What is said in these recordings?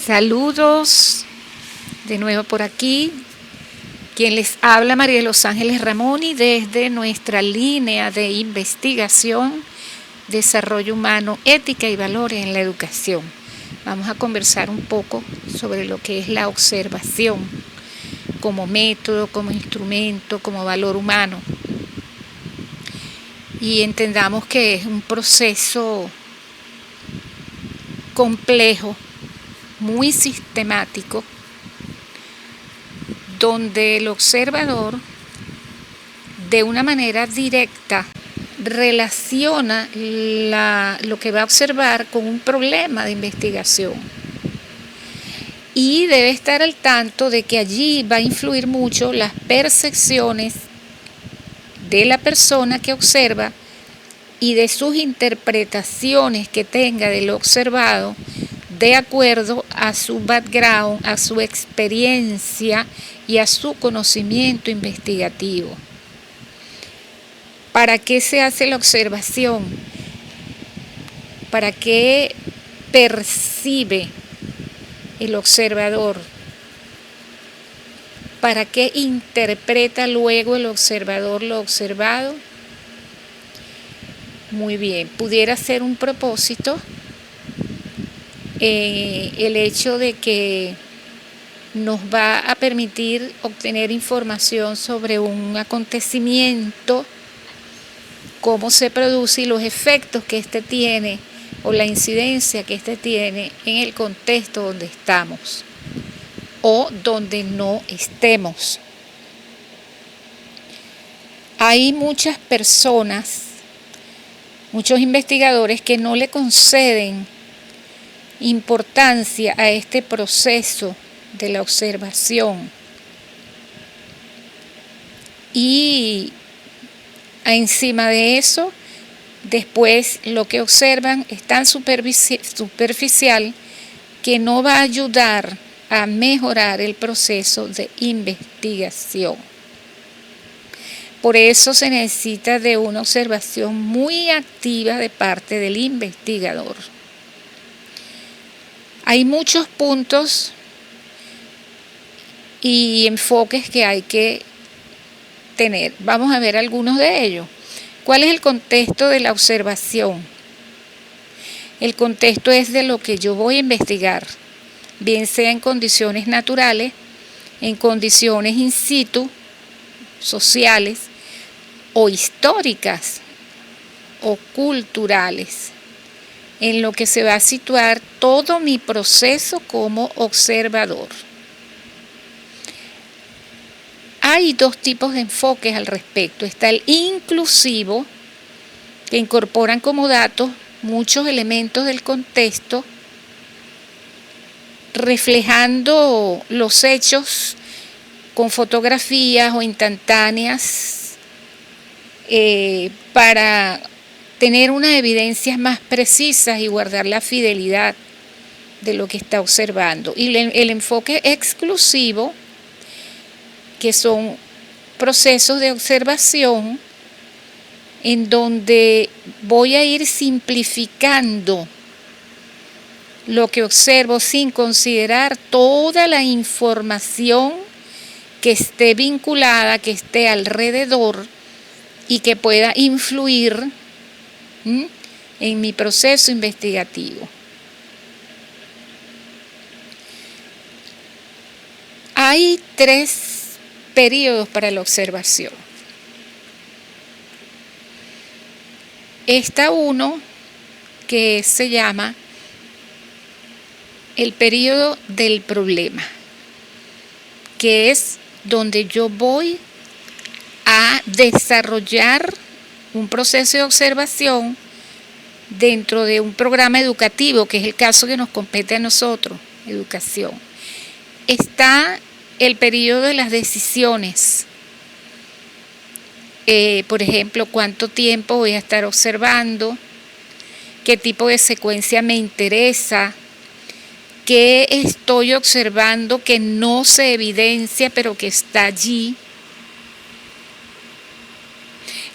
Saludos de nuevo por aquí. Quien les habla, María de los Ángeles Ramoni, desde nuestra línea de investigación, desarrollo humano, ética y valores en la educación. Vamos a conversar un poco sobre lo que es la observación como método, como instrumento, como valor humano. Y entendamos que es un proceso complejo, muy sistemático, donde el observador de una manera directa relaciona lo que va a observar con un problema de investigación y debe estar al tanto de que allí va a influir mucho las percepciones de la persona que observa y de sus interpretaciones que tenga de lo observado de acuerdo a su background, a su experiencia y a su conocimiento investigativo. ¿Para qué se hace la observación? ¿Para qué percibe el observador? ¿Para qué interpreta luego el observador lo observado? Muy bien, pudiera ser un propósito el hecho de que nos va a permitir obtener información sobre un acontecimiento, cómo se produce y los efectos que éste tiene o la incidencia que éste tiene en el contexto donde estamos o donde no estemos. Hay muchas personas, muchos investigadores que no le conceden importancia a este proceso de la observación y encima de eso después lo que observan es tan superficial que no va a ayudar a mejorar el proceso de investigación. Por eso se necesita de una observación muy activa de parte del investigador. Hay muchos puntos y enfoques que hay que tener. Vamos a ver algunos de ellos. ¿Cuál es el contexto de la observación? El contexto es de lo que yo voy a investigar, bien sea en condiciones naturales, en condiciones in situ, sociales o históricas o culturales, en lo que se va a situar todo mi proceso como observador. Hay dos tipos de enfoques al respecto. Está el inclusivo, que incorporan como datos muchos elementos del contexto, reflejando los hechos con fotografías o instantáneas para tener unas evidencias más precisas y guardar la fidelidad de lo que está observando. Y el enfoque exclusivo, que son procesos de observación en donde voy a ir simplificando lo que observo sin considerar toda la información que esté vinculada, que esté alrededor y que pueda influir en mi proceso investigativo. Hay 3 periodos para la observación. Está uno que se llama el periodo del problema, que es donde yo voy a desarrollar un proceso de observación dentro de un programa educativo, que es el caso que nos compete a nosotros, educación. Está el periodo de las decisiones. Por ejemplo, cuánto tiempo voy a estar observando, qué tipo de secuencia me interesa, qué estoy observando que no se evidencia pero que está allí,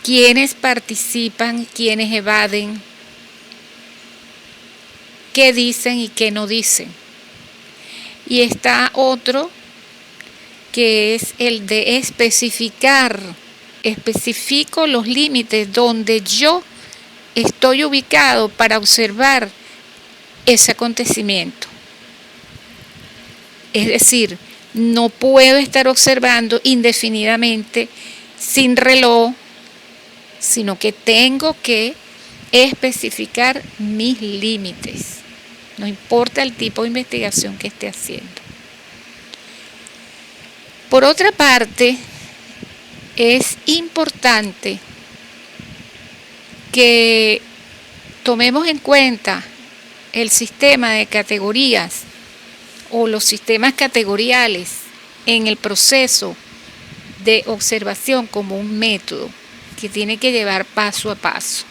quiénes participan, quiénes evaden, qué dicen y qué no dicen. Y está otro que es el de especificar. Especifico los límites donde yo estoy ubicado para observar ese acontecimiento. Es decir, no puedo estar observando indefinidamente sin reloj, sino que tengo que especificar mis límites, no importa el tipo de investigación que esté haciendo. Por otra parte, es importante que tomemos en cuenta el sistema de categorías o los sistemas categoriales en el proceso de observación como un método que tiene que llevar paso a paso.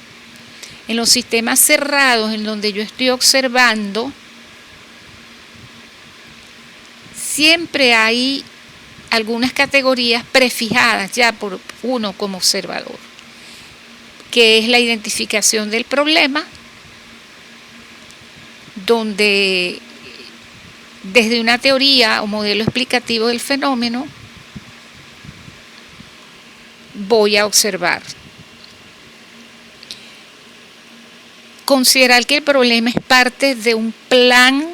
En los sistemas cerrados en donde yo estoy observando, siempre hay algunas categorías prefijadas ya por uno como observador, que es la identificación del problema, donde desde una teoría o modelo explicativo del fenómeno voy a observar. Considerar que el problema es parte de un plan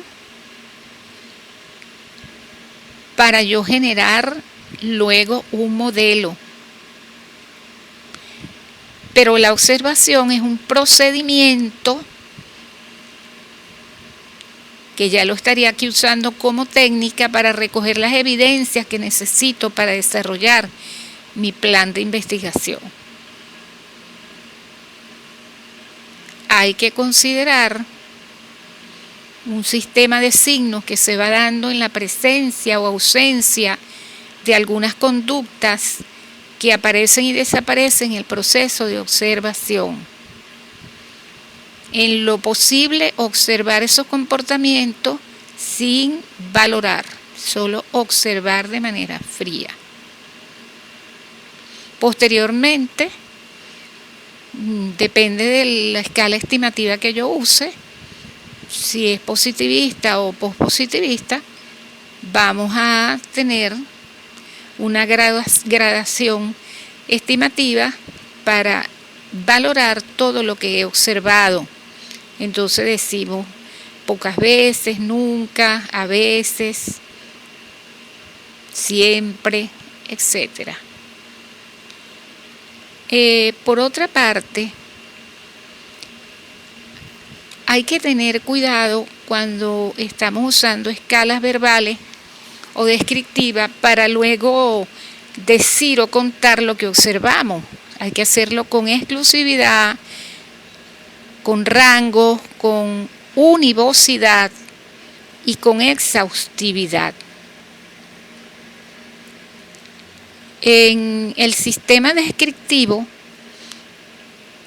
para yo generar luego un modelo. Pero la observación es un procedimiento que ya lo estaría aquí usando como técnica para recoger las evidencias que necesito para desarrollar mi plan de investigación. Hay que considerar un sistema de signos que se va dando en la presencia o ausencia de algunas conductas que aparecen y desaparecen en el proceso de observación. En lo posible, observar esos comportamientos sin valorar, solo observar de manera fría. Posteriormente, depende de la escala estimativa que yo use, si es positivista o pospositivista, vamos a tener una gradación estimativa para valorar todo lo que he observado. Entonces decimos pocas veces, nunca, a veces, siempre, etc. Por otra parte, hay que tener cuidado cuando estamos usando escalas verbales o descriptivas para luego decir o contar lo que observamos. Hay que hacerlo con exclusividad, con rango, con univocidad y con exhaustividad. En el sistema descriptivo,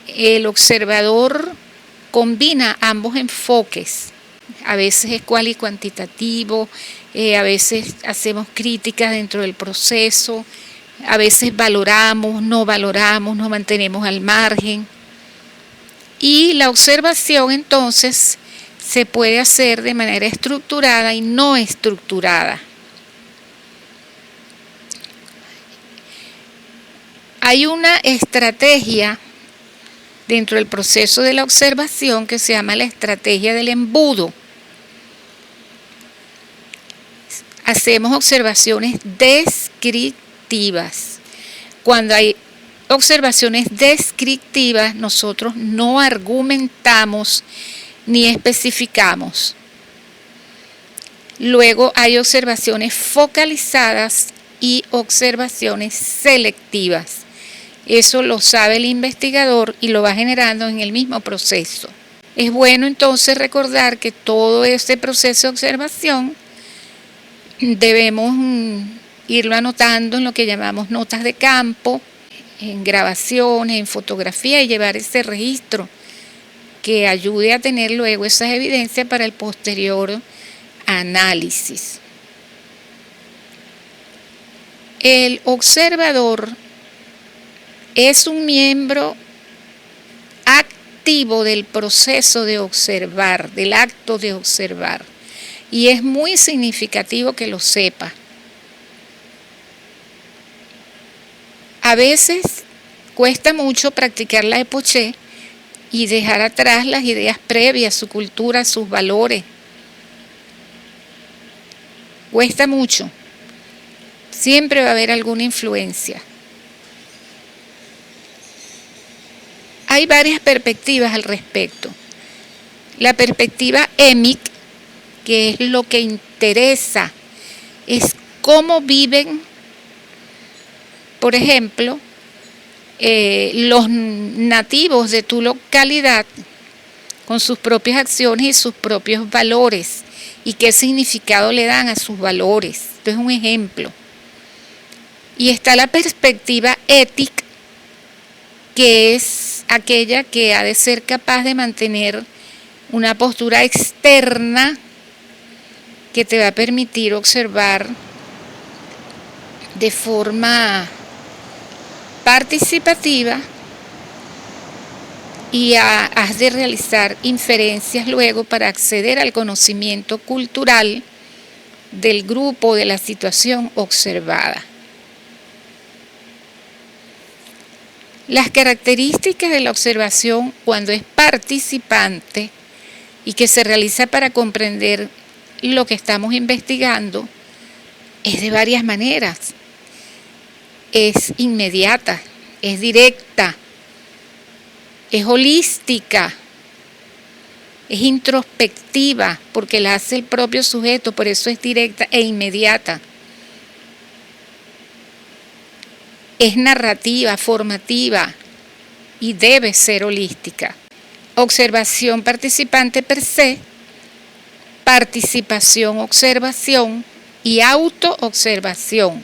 el observador combina ambos enfoques. A veces es cual y cuantitativo, a veces hacemos críticas dentro del proceso, a veces valoramos, nos mantenemos al margen. Y la observación entonces se puede hacer de manera estructurada y no estructurada. Hay una estrategia dentro del proceso de la observación que se llama la estrategia del embudo. Hacemos observaciones descriptivas. Cuando hay observaciones descriptivas, nosotros no argumentamos ni especificamos. Luego hay observaciones focalizadas y observaciones selectivas. Eso lo sabe el investigador y lo va generando en el mismo proceso. Es bueno entonces recordar que todo este proceso de observación debemos irlo anotando en lo que llamamos notas de campo, en grabaciones, en fotografía, y llevar ese registro que ayude a tener luego esas evidencias para el posterior análisis. El observador es un miembro activo del proceso de observar, del acto de observar, y es muy significativo que lo sepa. A veces cuesta mucho practicar la Epoché y dejar atrás las ideas previas, su cultura, sus valores. Cuesta mucho. Siempre va a haber alguna influencia. Hay varias perspectivas al respecto. La perspectiva EMIC, que es lo que interesa, es cómo viven, por ejemplo, los nativos de tu localidad con sus propias acciones y sus propios valores y qué significado le dan a sus valores. Esto es un ejemplo. Y está la perspectiva ética, que es aquella que ha de ser capaz de mantener una postura externa que te va a permitir observar de forma participativa y has de realizar inferencias luego para acceder al conocimiento cultural del grupo, de la situación observada. Las características de la observación cuando es participante y que se realiza para comprender lo que estamos investigando es de varias maneras. Es inmediata, es directa, es holística, es introspectiva porque la hace el propio sujeto, por eso es directa e inmediata. Es narrativa, formativa y debe ser holística. Observación participante per se, participación, observación y autoobservación.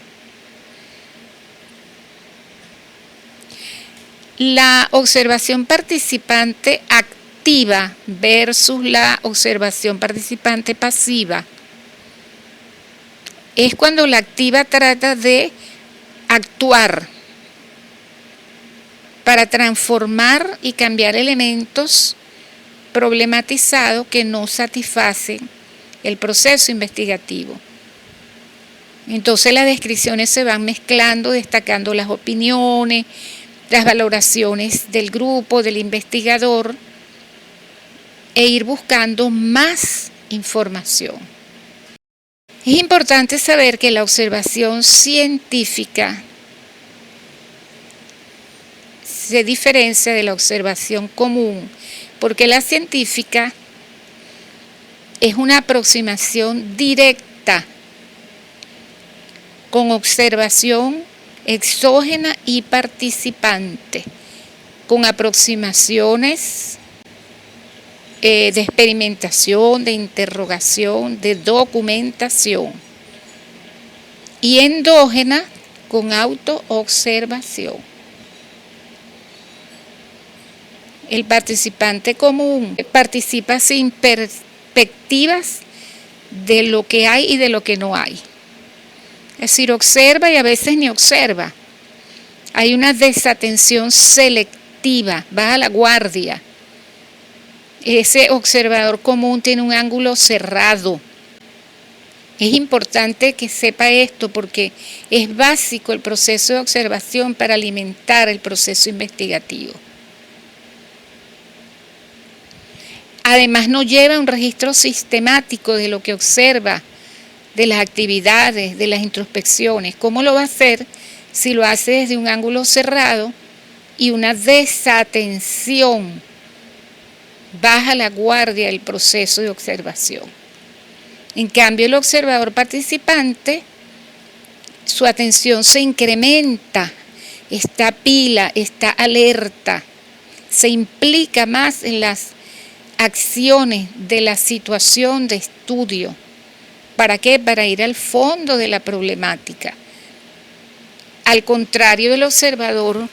La observación participante activa versus la observación participante pasiva es cuando la activa trata de actuar para transformar y cambiar elementos problematizados que no satisfacen el proceso investigativo. Entonces las descripciones se van mezclando, destacando las opiniones, las valoraciones del grupo, del investigador, e ir buscando más información. Es importante saber que la observación científica se diferencia de la observación común, porque la científica es una aproximación directa con observación exógena y participante, con aproximaciones de experimentación, de interrogación, de documentación, y endógena con autoobservación. El participante común participa sin perspectivas de lo que hay y de lo que no hay. Es decir, observa y a veces ni observa. Hay una desatención selectiva, baja la guardia. Ese observador común tiene un ángulo cerrado. Es importante que sepa esto porque es básico el proceso de observación para alimentar el proceso investigativo. Además, no lleva un registro sistemático de lo que observa, de las actividades, de las introspecciones. ¿Cómo lo va a hacer si lo hace desde un ángulo cerrado y una desatención? Baja la guardia del proceso de observación. En cambio, el observador participante, su atención se incrementa, está pila, está alerta, se implica más en las acciones de la situación de estudio. ¿Para qué? Para ir al fondo de la problemática. Al contrario del observador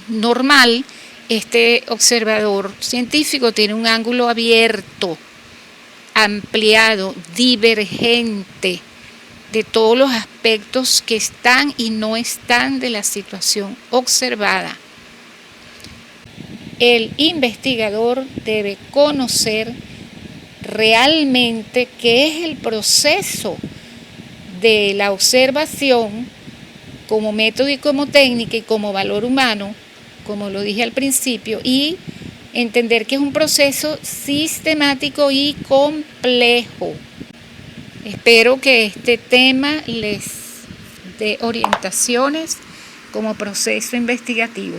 normal, este observador científico tiene un ángulo abierto, ampliado, divergente de todos los aspectos que están y no están de la situación observada. El investigador debe conocer realmente qué es el proceso de la observación como método y como técnica y como valor humano, como lo dije al principio, y entender que es un proceso sistemático y complejo. Espero que este tema les dé orientaciones como proceso investigativo.